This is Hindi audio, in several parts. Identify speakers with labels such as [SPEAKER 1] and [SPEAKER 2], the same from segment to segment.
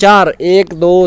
[SPEAKER 1] 4, 1 2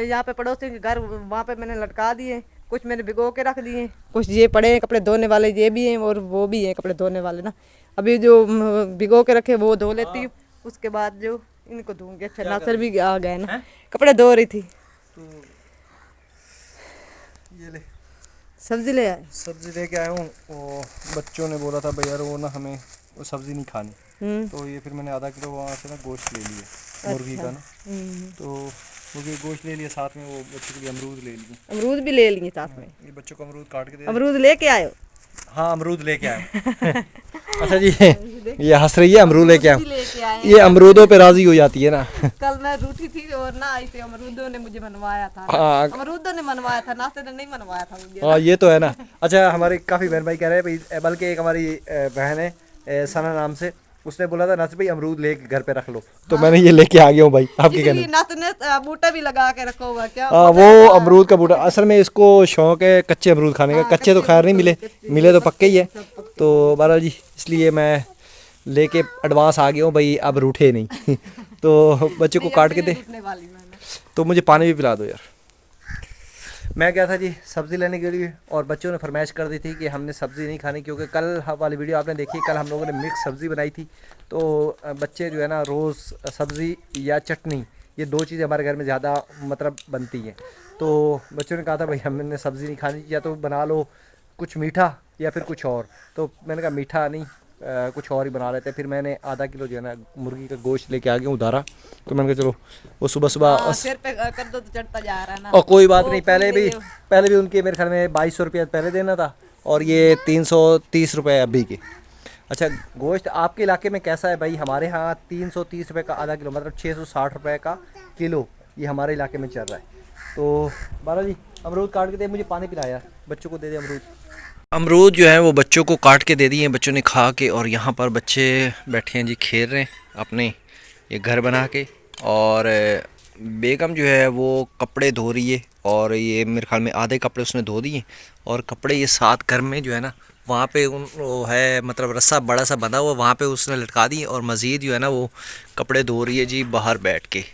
[SPEAKER 2] यहाँ पे पड़ोसी के घर वहाँ पे मैंने लटका दिए, कुछ मैंने भिगो के रख दिए, कुछ ये पड़े हैं कपड़े धोने वाले, ये भी हैं और वो भी हैं कपड़े धोने वाले ना। अभी जो भिगो के रखे वो धो लेती हूँ, उसके बाद जो इनको धोऊंगी। अच्छा नासर भी आ गए ना, कपड़े धो रही थी।
[SPEAKER 1] ये ले
[SPEAKER 2] सब्जी ले आए,
[SPEAKER 1] सब्जी लेके आया हूँ। वो बच्चों ने बोला था भाई यार वो ना हमें वो सब्जी नहीं खानी, तो ये फिर मैंने आधा किलो वहाँ से ना गोश्त ले लिया मुर्गी का ना, तो मुर्गी गोश्त ले लिया, साथ में वो बच्चों के लिए अमरूद ले लिए।
[SPEAKER 2] अमरूद भी ले लिए साथ में,
[SPEAKER 1] ये बच्चों को अमरूद काट के दे।
[SPEAKER 2] अमरूद लेके आए हो?
[SPEAKER 1] हाँ अमरूद लेके आए। अच्छा जी ये हंस रही है, अमरूद लेके आए।
[SPEAKER 2] लेके आए
[SPEAKER 1] ये अमरूदों पे राजी हो जाती है ना।
[SPEAKER 2] कल मैं रूठी थी और ना आई थी, अमरूदों ने मुझे मनवाया था।
[SPEAKER 1] हाँ
[SPEAKER 2] अमरूदों ने मनवाया था, नाश्ते ने नहीं मनवाया था मुझे।
[SPEAKER 1] हाँ ये तो है ना। अच्छा हमारे काफ़ी बहन भाई कह रहे हैं भाई, बल्कि एक हमारी बहन है सना नाम से, उसने बोला था नासिर भाई अमरूद लेके घर पे रख लो, तो मैंने ये लेके आ गया हूँ भाई। आपके कहने
[SPEAKER 2] नासिर ने बूटा भी लगा के रखा हुआ क्या?
[SPEAKER 1] वो अमरूद का बूटा, असल में इसको शौक है कच्चे अमरूद खाने का। कच्चे तो खैर नहीं मिले, मिले तो पक्के ही है। तो बारा जी इसलिए मैं लेके एडवांस आ गया हूँ भाई, अब रूठे नहीं। तो बच्चे को काट के दे, तो मुझे पानी भी पिला दो यार। मैं गया था जी सब्ज़ी लेने के लिए, और बच्चों ने फरमाइश कर दी थी कि हमने सब्ज़ी नहीं खानी, क्योंकि कल वाली वीडियो आपने देखी, कल हम लोगों ने मिक्स सब्ज़ी बनाई थी। तो बच्चे जो है ना रोज़ सब्ज़ी या चटनी, ये दो चीज़ें हमारे घर में ज़्यादा मतलब बनती हैं। तो बच्चों ने कहा था भाई हमने सब्ज़ी नहीं खानी, या तो बना लो कुछ मीठा या फिर कुछ और। तो मैंने कहा मीठा नहीं, कुछ और ही बना लेते। फिर मैंने आधा किलो जो है ना मुर्गी का गोश्त लेके आ गया हूँ उधारा। तो मैंने कहा चलो वो सुबह सुबह
[SPEAKER 2] सिर पे कर दो तो चढ़ता जा रहा है ना।
[SPEAKER 1] और कोई बात नहीं, पहले भी उनके मेरे ख्याल में 2200 रुपये पहले देना था, और ये 330 रुपये अभी के। अच्छा गोश्त आपके इलाके में कैसा है भाई? हमारे यहाँ 330 रुपये का आधा किलो, मतलब 660 रुपये का किलो ये हमारे इलाके में चल रहा है। तो बाला जी अमरूद काट के दे, मुझे पानी पिला यार, बच्चों को दे दे अमरूद। अमरूद जो है वो बच्चों को काट के दे दिए, बच्चों ने खा के। और यहाँ पर बच्चे बैठे हैं जी, खेल रहे हैं अपने ये घर बना के। और बेगम जो है वो कपड़े धो रही है, और ये मेरे ख्याल में आधे कपड़े उसने धो दिए, और कपड़े ये साथ घर में जो है ना वहाँ पे वो है मतलब रस्सा बड़ा सा बंधा हुआ, वहाँ पे उसने लटका दिए। और मज़ीद जो है ना वो कपड़े धो रही है जी बाहर बैठ के।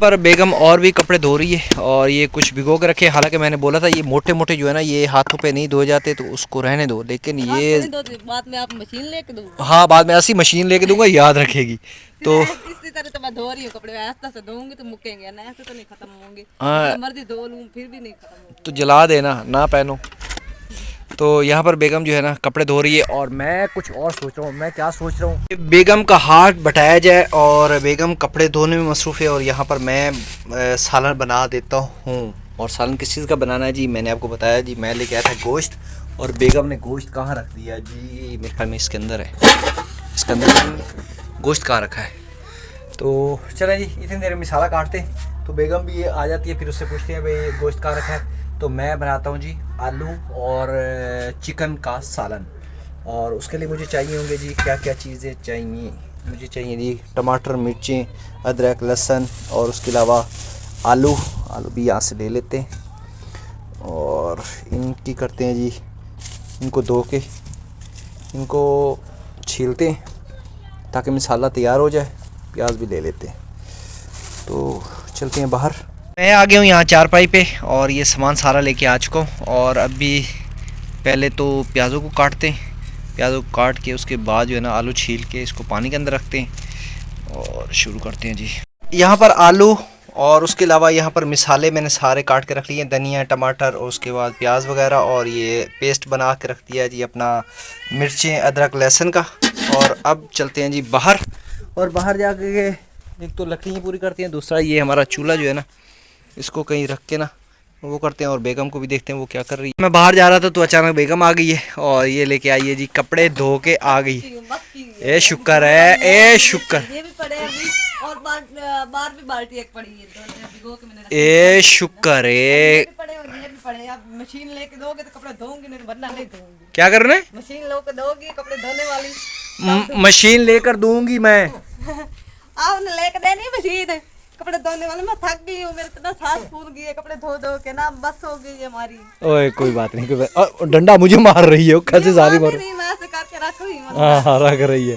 [SPEAKER 1] पर बेगम और भी कपड़े धो रही है, और ये कुछ भिगो के रखे। हालांकि मैंने बोला था ये मोटे मोटे जो है ना ये हाथों पे नहीं धोए जाते, तो उसको रहने दो। लेकिन ये
[SPEAKER 2] बाद में आप मशीन लेके दो।
[SPEAKER 1] हाँ बाद में ऐसी मशीन लेके दूंगा, याद रखेगी। तो
[SPEAKER 2] इसी तरह तो मैं धो रही हूँ कपड़े, ऐसा से धोऊंगी तो मुकेंगे ना, ऐसे तो नहीं खत्म होंगे। मर्जी धो लूँ फिर भी नहीं खत्म होंगे,
[SPEAKER 1] तो जला देना ना पहनो। तो यहाँ पर बेगम जो है ना कपड़े धो रही है, और मैं कुछ और सोच रहा हूँ। मैं क्या सोच रहा हूँ, बेगम का हाथ बटाया जाए, और बेगम कपड़े धोने में मसरूफ़ है, और यहाँ पर मैं सालन बना देता हूँ। और सालन किस चीज़ का बनाना है जी, मैंने आपको बताया जी, मैं लेके आया था गोश्त, और बेगम ने गोश्त कहाँ रख दिया जी? मेरे ख्याल में इसके अंदर है, इसके अंदर गोश्त कहाँ रखा है। तो चलें जी इतनी देर में मसाला काटते, तो बेगम भी आ जाती है, फिर उससे पूछते हैं भाई गोश्त कहाँ रखा है। तो मैं बनाता हूँ जी आलू और चिकन का सालन। और उसके लिए मुझे चाहिए होंगे जी क्या क्या चीज़ें चाहिए। मुझे चाहिए जी टमाटर, मिर्चें, अदरक, लहसुन, और उसके अलावा आलू भी यहाँ से ले लेते हैं। और इनकी करते हैं जी, इनको धो के इनको छीलते हैं ताकि मसाला तैयार हो जाए। प्याज भी ले लेते हैं। तो चलते हैं बाहर। मैं आ गया हूँ यहाँ चारपाई पे, और ये सामान सारा लेके आ चुका हूँ। और अभी पहले तो प्याज़ों को काटते हैं, प्याज़ों को काट के उसके बाद जो है ना आलू छील के इसको पानी के अंदर रखते हैं, और शुरू करते हैं जी। यहाँ पर आलू और उसके अलावा यहाँ पर मिसाले मैंने सारे काट के रख लिए, धनिया, टमाटर, और उसके बाद प्याज वगैरह, और ये पेस्ट बना के रख दिया जी अपना मिर्चें, अदरक, लहसुन का। और अब चलते हैं जी बाहर, और बाहर जा के एक तो लकड़ियाँ पूरी करती हैं, दूसरा ये हमारा चूल्हा जो है ना इसको कहीं रख के ना वो करते हैं। और बेगम को भी देखते हैं वो क्या कर रही है। मैं बाहर जा रहा था तो अचानक बेगम आ गई है, और ये लेके आई है जी कपड़े धो के आ गई। ए शुक्र है, ए शुक्र,
[SPEAKER 2] ये भी पड़े अभी, और बाहर भी बाल्टी एक पड़ी है, भिगो के मैंने
[SPEAKER 1] ए शुक्र है।
[SPEAKER 2] ये भी पड़े। अब मशीन लेके दोगे तो कपड़े धोऊंगी, नहीं वरना नहीं धोऊंगी।
[SPEAKER 1] क्या कर रहे?
[SPEAKER 2] मशीन लेके दोगी कपड़े धोने वाली।
[SPEAKER 1] मशीन लेकर दूंगी मैं।
[SPEAKER 2] आपने लेके देनी मशीन कपड़े धोने वाले। मैं थक गई हूँ, मेरे इतना सांस फूल गई है कपड़े धो धो के ना, बस हो गई है हमारी।
[SPEAKER 1] ओए कोई बात नहीं, कोई बात। डंडा मुझे मार रही है, कैसे सारी मार
[SPEAKER 2] नहीं, मैं ऐसे करके रख रही हूँ।
[SPEAKER 1] हाँ रख रही है।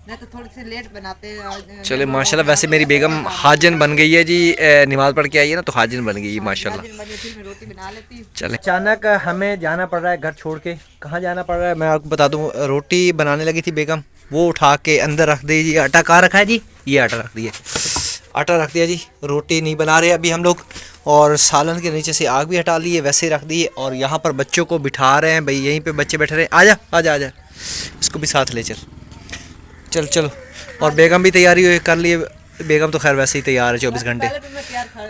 [SPEAKER 2] नहीं तो थोड़ी सी लेट बनाते हैं।
[SPEAKER 1] चले माशाल्लाह, वैसे मेरी बेगम हाजन बन गई है जी, नमाज़ पढ़ के आई है ना तो हाजन बन गई है माशाल्लाह।
[SPEAKER 2] फिर मैं रोटी बना लेती हूँ।
[SPEAKER 1] चले, अचानक हमें जाना पड़ रहा है घर छोड़ के। कहाँ जाना पड़ रहा है मैं आपको बता दूँ। रोटी बनाने लगी थी बेगम, वो उठा के अंदर रख दी जी। आटा कहाँ रखा है जी? ये आटा रख दिया, आटा रख दिया जी। रोटी नहीं बना रहे अभी हम लोग, और सालन के नीचे से आग भी हटा ली है, वैसे ही रख दी है। और यहाँ पर बच्चों को बिठा रहे हैं भाई, यहीं पे बच्चे बैठे रहे। आजा आजा आजा, इसको भी साथ ले चल। चल चलो, और बेगम भी तैयारी कर लिए। बेगम तो खैर वैसे ही तैयार है 24 घंटे।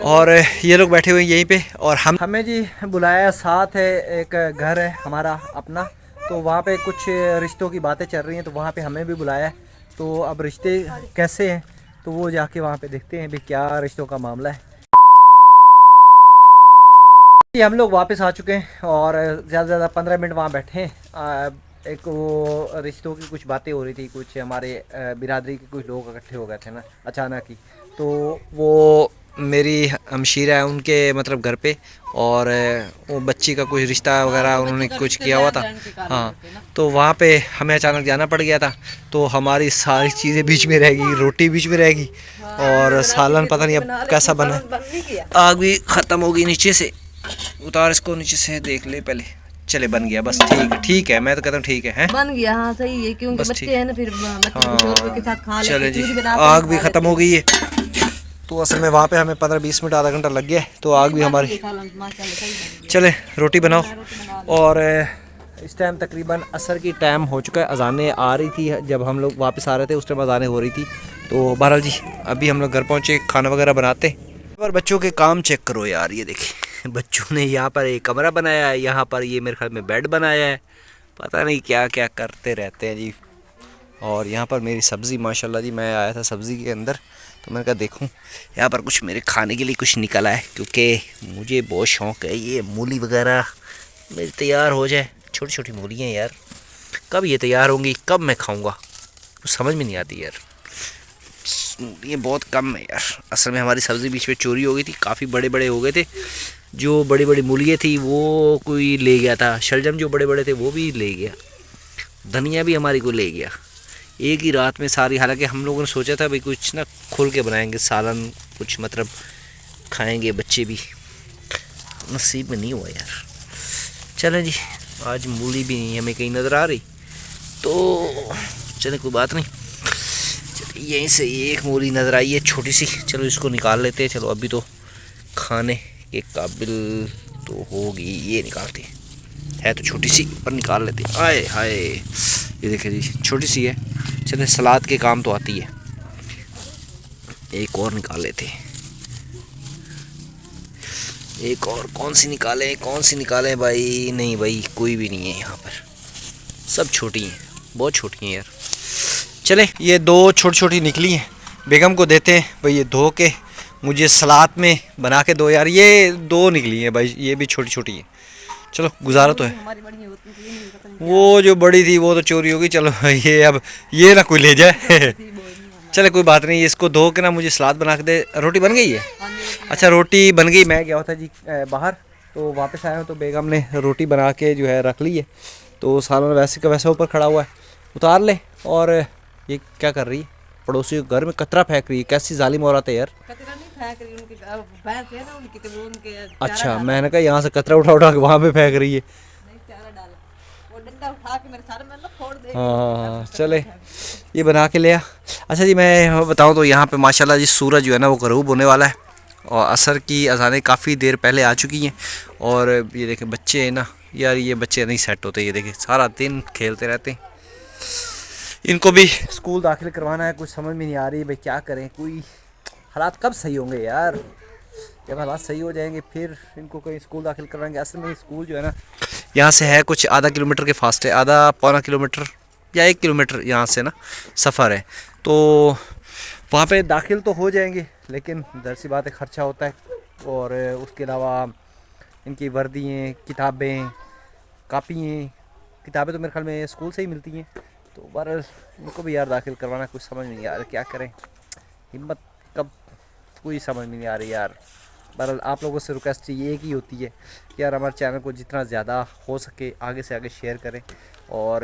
[SPEAKER 1] और ये लोग बैठे हुए हैं यहीं पे, और हमें जी बुलाया साथ है, एक घर है हमारा अपना, तो वहाँ पे कुछ रिश्तों की बातें चल रही हैं, तो वहाँ पे हमें भी बुलाया है। तो अब रिश्ते कैसे हैं तो वो जाके वहाँ पे देखते हैं भी क्या रिश्तों का मामला है। हम लोग वापस आ चुके हैं और ज़्यादा से ज़्यादा 15 मिनट वहाँ बैठे हैं। एक वो रिश्तों की कुछ बातें हो रही थी, कुछ हमारे बिरादरी के कुछ लोग इकट्ठे हो गए थे ना अचानक ही, तो वो मेरी हमशीरा है उनके मतलब घर पे, और वो बच्ची का कुछ रिश्ता वगैरह उन्होंने कुछ किया हुआ था। हाँ, तो वहाँ पे हमें अचानक जाना पड़ गया था, तो हमारी सारी चीज़ें बीच में रहेगी, रोटी बीच में रहेगी, और सालन पता नहीं अब कैसा बना है। आग भी ख़त्म होगी नीचे से, उतार इसको नीचे से देख ले पहले। चले बन गया, बस ठीक है, ठीक है, मैं तो कहता हूँ ठीक है, हैं
[SPEAKER 2] बन गया। हाँ सही है, क्योंकि बच्चे हैं ना, फिर बच्चे के साथ खा लेते हैं।
[SPEAKER 1] चले जी, आग भी ख़त्म हो गई है। तो असल में वहाँ पे हमें 15-20 मिनट आधा घंटा लग गया, तो आग भी हमारी। चले रोटी बनाओ। और इस टाइम तकरीबन असर की टाइम हो चुका है, अजानें आ रही थी जब हम लोग वापस आ रहे थे, उस टाइम अजानें हो रही थी। तो बहरहाल जी अभी हम लोग घर पहुँचे, खाना वगैरह बनाते। और बच्चों के काम चेक करो यार, ये देखिए बच्चों ने यहाँ पर एक कमरा बनाया है, यहाँ पर ये मेरे ख्याल में बेड बनाया है, पता नहीं क्या क्या करते रहते हैं जी। और यहाँ पर मेरी सब्ज़ी माशाल्लाह जी, मैं आया था सब्ज़ी के अंदर तो मैंने कहा देखूँ यहाँ पर कुछ मेरे खाने के लिए कुछ निकला है, क्योंकि मुझे बहुत शौक़ है ये मूली वगैरह मेरी तैयार हो जाए। छोटी छोटी मूलियाँ यार, कब ये तैयार होंगी, कब मैं खाऊँगा, कुछ समझ में नहीं आती यार। ये बहुत कम है यार। असल में हमारी सब्ज़ी बीच में चोरी हो गई थी, काफ़ी बड़े बड़े हो गए थे। जो बड़ी बड़ी मूलियाँ थी वो कोई ले गया था, शलजम जो बड़े बड़े थे वो भी ले गया, धनिया भी हमारी को ले गया एक ही रात में सारी। हालांकि हम लोगों ने सोचा था भाई कुछ ना खुल के बनाएंगे सालन, कुछ मतलब खाएंगे बच्चे भी, नसीब में नहीं हुआ यार। चलें जी, आज मूली भी नहीं हमें कहीं नज़र आ रही, तो चलें कोई बात नहीं। यहीं से एक मूली नज़र आई है छोटी सी, चलो इसको निकाल लेते हैं। चलो अभी तो खाने के काबिल तो होगी, ये निकालते है तो छोटी सी पर निकाल लेते हैं। आए हाय, ये देखिए जी छोटी सी है, चले सलाद के काम तो आती है। एक और निकाल लेते हैं, एक और कौन सी निकालें, कौन सी निकालें भाई? नहीं भाई कोई भी नहीं है यहाँ पर, सब छोटी हैं, बहुत छोटी हैं यार। चले ये दो छोटी छोटी निकली हैं, बेगम को देते हैं भाई, ये धो के मुझे सलाद में बना के दो यार। ये दो निकली हैं भाई, ये भी छोटी छोटी हैं। चलो गुजारा तो है। वो जो बड़ी थी वो तो चोरी होगी, चलो ये अब ये ना कोई ले जाए। चले कोई बात नहीं, इसको धो के ना मुझे सलाद बना के दे। रोटी बन गई है? अच्छा रोटी बन गई। मैं गया हुआ था जी बाहर, तो वापस आया हूँ तो बेगम ने रोटी बना के जो है रख ली है, तो सालन वैसे का वैसा ऊपर खड़ा हुआ है, उतार ले। और ये क्या कर रही है? पड़ोसी के घर में कतरा फेंक रही है, कैसी जालिम औरत है यार। अच्छा मैंने कहा यहाँ से कतरा उठा उठा के वहाँ पे फेंक रही है। हाँ चले ये बना के ले आ। अच्छा जी मैं बताऊँ तो यहाँ पे माशाल्लाह जी सूरज जो है ना वो गरूब होने वाला है, और असर की अज़ानें काफ़ी देर पहले आ चुकी हैं। और ये देखें बच्चे हैं ना यार, ये बच्चे नहीं सेट होते, ये देखें सारा दिन खेलते रहते हैं। इनको भी स्कूल दाखिल करवाना है, कुछ समझ में नहीं आ रही भाई क्या करें। कोई हालात कब सही होंगे यार, जब हालात सही हो जाएंगे फिर इनको कहीं स्कूल दाखिल करवाएंगे। असल में स्कूल जो है ना यहाँ से है कुछ आधा किलोमीटर के फास्ट है, आधा पौना किलोमीटर या 1 किलोमीटर यहाँ से ना सफ़र है, तो वहाँ पे दाखिल तो हो जाएंगे, लेकिन दर सी बात है ख़र्चा होता है। और उसके अलावा इनकी वर्दियाँ, किताबें, कापियाँ, किताबें तो मेरे ख्याल में स्कूल से ही मिलती हैं, तो बहरहाल इनको भी यार दाखिल करवाना कुछ समझ नहीं आ रहा क्या करें। हिम्मत कब कोई समझ में नहीं आ रही यार। बहरहाल आप लोगों से रिक्वेस्ट एक ही होती है कि यार हमारे चैनल को जितना ज़्यादा हो सके आगे से आगे शेयर करें, और